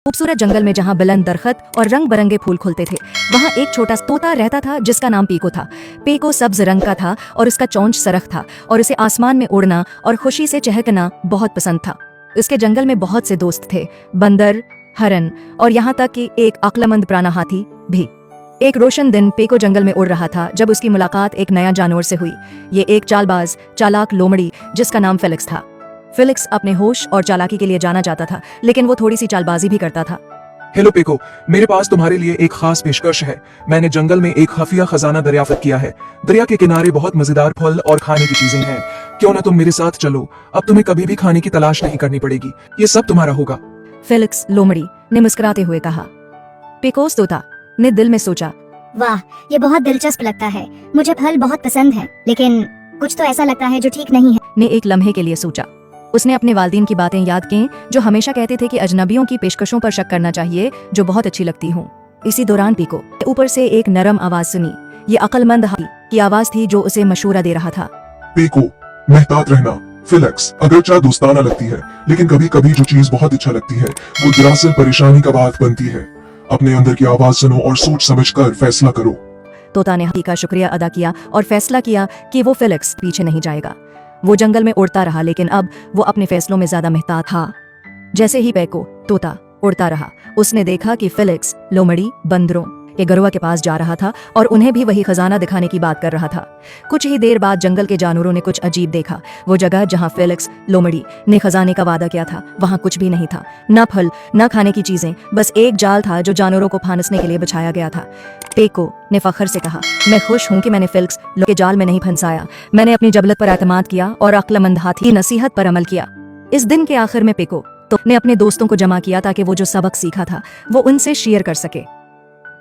खूबसूरत जंगल में जहाँ बुलंद दरख्त और रंग बिरंगे फूल खुलते थे, वहाँ एक छोटा तोता रहता था जिसका नाम पीको था। पीको सब्ज रंग का था और उसका चोंच सरख था और उसे आसमान में उड़ना और खुशी से चहकना बहुत पसंद था। उसके जंगल में बहुत से दोस्त थे, बंदर, हरन और यहाँ तक कि एक अक्लमंद पुराना हाथी भी। एक रोशन दिन पीको जंगल में उड़ रहा था जब उसकी मुलाकात एक नया जानवर से हुई। ये एक चालबाज चालाक लोमड़ी जिसका नाम फेलिक्स था। फेलिक्स अपने होश और चालाकी के लिए जाना जाता था, लेकिन वो थोड़ी सी चालबाजी भी करता था। हेलो पीको, मेरे पास तुम्हारे लिए एक खास पेशकश है। मैंने जंगल में एक खुफिया खजाना दरियाफ्त किया है। दरिया के किनारे बहुत मजेदार फल और खाने की चीजें हैं। क्यों ना तुम मेरे साथ चलो, अब तुम्हें कभी भी खाने की तलाश नहीं करनी पड़ेगी। ये सब तुम्हारा होगा। फेलिक्स लोमड़ी ने मुस्कुराते हुए कहा। पीकोस तोता ने दिल में सोचा, वाह, ये बहुत दिलचस्प लगता है। मुझे फल बहुत पसंद है, लेकिन कुछ तो ऐसा लगता है जो ठीक नहीं है। ने एक लम्हे के लिए सोचा। उसने अपने वालिदैन की बातें याद की जो हमेशा कहते थे कि अजनबियों की पेशकशों पर शक करना चाहिए जो बहुत अच्छी लगती हूँ। इसी दौरान पीको ने ऊपर से एक नरम आवाज सुनी। ये अक्लमंद हाथी की आवाज थी जो उसे मशूरा दे रहा था। पीको, मेहतात रहना। फेलिक्स, अगरचा दोस्ताना लगती है, लेकिन कभी कभी जो चीज बहुत अच्छा लगती है वो दरअसल परेशानी का बात बनती है। अपने अंदर की आवाज सुनो और सोच समझकर फैसला करो। तोता ने हाथी का शुक्रिया अदा किया और फैसला किया कि वो फेलिक्स पीछे नहीं जाएगा। वो जंगल में उड़ता रहा, लेकिन अब वो अपने फैसलों में ज्यादा मेहतात था। जैसे ही पीको तोता उड़ता रहा, उसने देखा कि फेलिक्स लोमड़ी बंदरों के गरुआ के पास जा रहा था और उन्हें भी वही खजाना दिखाने की बात कर रहा था। कुछ ही देर बाद जंगल के जानवरों ने कुछ अजीब देखा। वो जगह जहाँ फेलिक्स लोमड़ी ने खजाने का वादा किया था, वहाँ कुछ भी नहीं था। न फल, न खाने की चीजें, बस एक जाल था जो जानवरों को फांसने के लिए बिछाया गया था। पीको ने फख्र से कहा, मैं खुश हूँ कि मैंने फेलिक्स के जाल में नहीं फंसाया। मैंने अपनी जबलत पर एतमाद किया और अक्लमंद हाथी की नसीहत पर अमल किया। इस दिन के आखिर में पीको ने अपने दोस्तों को जमा किया ताकि वो जो सबक सीखा था वो उनसे शेयर कर सके।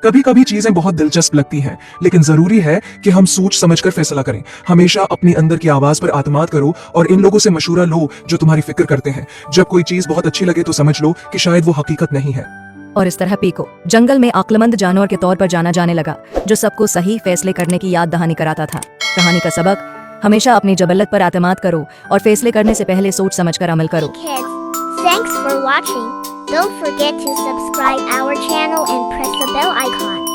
कभी कभी चीजें बहुत दिलचस्प लगती हैं, लेकिन जरूरी है कि हम सोच समझकर फैसला करें। हमेशा अपनी अंदर की आवाज पर आत्माद करो और इन लोगों से मशूरा लो जो तुम्हारी फिक्र करते हैं। जब कोई चीज बहुत अच्छी लगे तो समझ लो कि शायद वो हकीकत नहीं है। और इस तरह पीको जंगल में अक्लमंद जानवर के तौर पर जाना जाने लगा, जो सबको सही फैसले करने की याद दहानी कराता था। कहानी का सबक, हमेशा अपनी जबलत पर आत्माद करो और फैसले करने से पहले सोच समझकर अमल करो। Thanks for watching. Don't forget to subscribe our channel and press the bell icon.